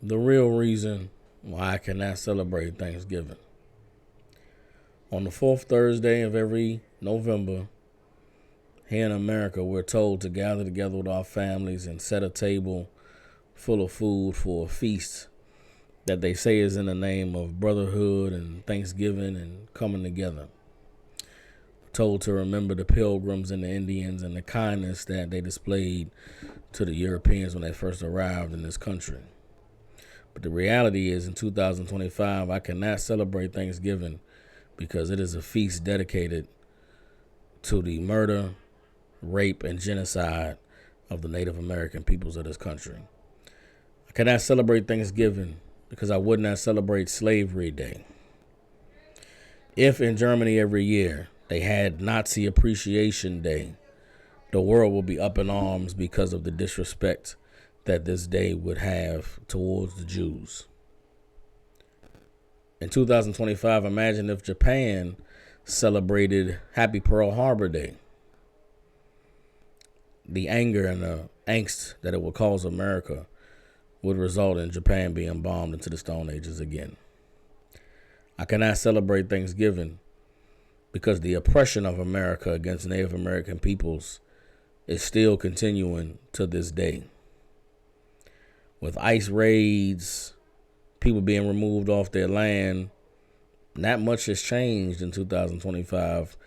the real reason why I cannot celebrate Thanksgiving. On the fourth Thursday of every November, here in America, we're told to gather together with our families and set a table full of food for a feast that they say is in the name of brotherhood and Thanksgiving and coming together. We're told to remember the Pilgrims and the Indians and the kindness that they displayed to the Europeans when they first arrived in this country. But the reality is, in 2025, I cannot celebrate Thanksgiving because it is a feast dedicated to the murder, rape, and genocide of the Native American peoples of this country. I cannot celebrate Thanksgiving because I would not celebrate Slavery Day. If in Germany every year they had Nazi Appreciation Day, the world would be up in arms because of the disrespect that this day would have towards the Jews. In 2025, imagine if Japan celebrated Happy Pearl Harbor Day. The anger and the angst that it would cause America would result in Japan being bombed into the Stone Ages again. I cannot celebrate Thanksgiving because the oppression of America against Native American peoples is still continuing to this day. With ICE raids, people being removed off their land, not much has changed in 2025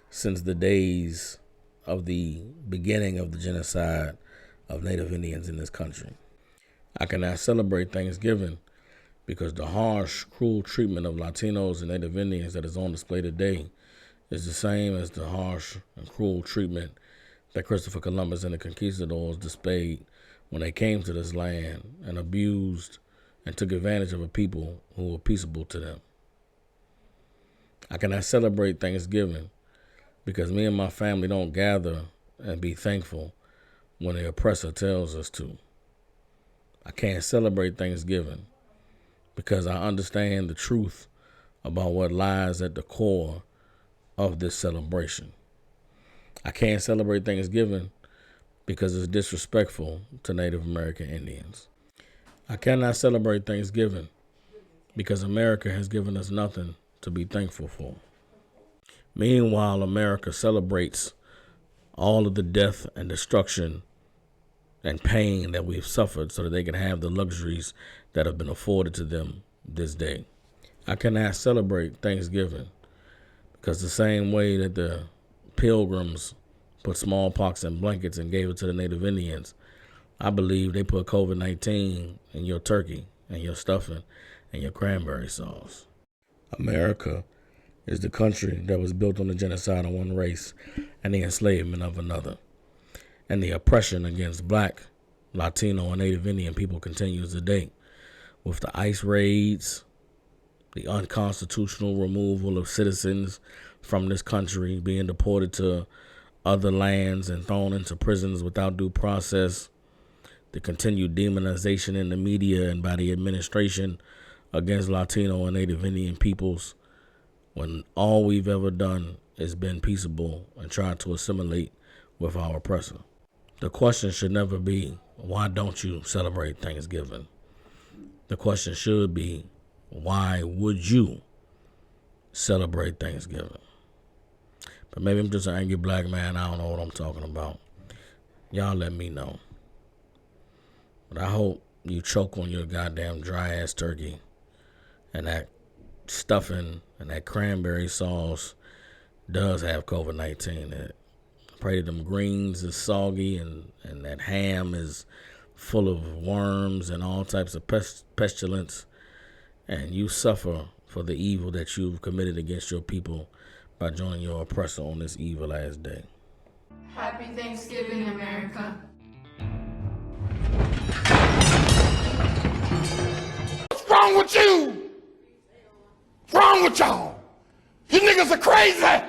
since the days of the beginning of the genocide of Native Indians in this country. I cannot celebrate Thanksgiving because the harsh, cruel treatment of Latinos and Native Indians that is on display today is the same as the harsh and cruel treatment that Christopher Columbus and the conquistadors displayed when they came to this land and abused and took advantage of a people who were peaceable to them. I cannot celebrate Thanksgiving because me and my family don't gather and be thankful when the oppressor tells us to. I can't celebrate Thanksgiving because I understand the truth about what lies at the core of this celebration. I can't celebrate Thanksgiving because it's disrespectful to Native American Indians. I cannot celebrate Thanksgiving because America has given us nothing to be thankful for. Meanwhile, America celebrates all of the death and destruction and pain that we've suffered so that they can have the luxuries that have been afforded to them this day. I cannot celebrate Thanksgiving because the same way that the Pilgrims put smallpox in blankets and gave it to the Native Indians, I believe they put COVID-19 in your turkey and your stuffing and your cranberry sauce. America is the country that was built on the genocide of one race and the enslavement of another. And the oppression against Black, Latino, and Native Indian people continues today with the ICE raids, the unconstitutional removal of citizens from this country being deported to other lands and thrown into prisons without due process, the continued demonization in the media and by the administration against Latino and Native Indian peoples, when all we've ever done is been peaceable and tried to assimilate with our oppressor. The question should never be, why don't you celebrate Thanksgiving? The question should be, why would you celebrate Thanksgiving? But maybe I'm just an angry Black man. I don't know what I'm talking about. Y'all let me know. But I hope you choke on your goddamn dry-ass turkey and that stuffing and that cranberry sauce does have COVID-19 in it. I pray that them greens is soggy and that ham is full of worms and all types of pestilence, and you suffer for the evil that you've committed against your people by joining your oppressor on this evil ass day. Happy Thanksgiving, America. What's wrong with you? What's wrong with y'all? You niggas are crazy.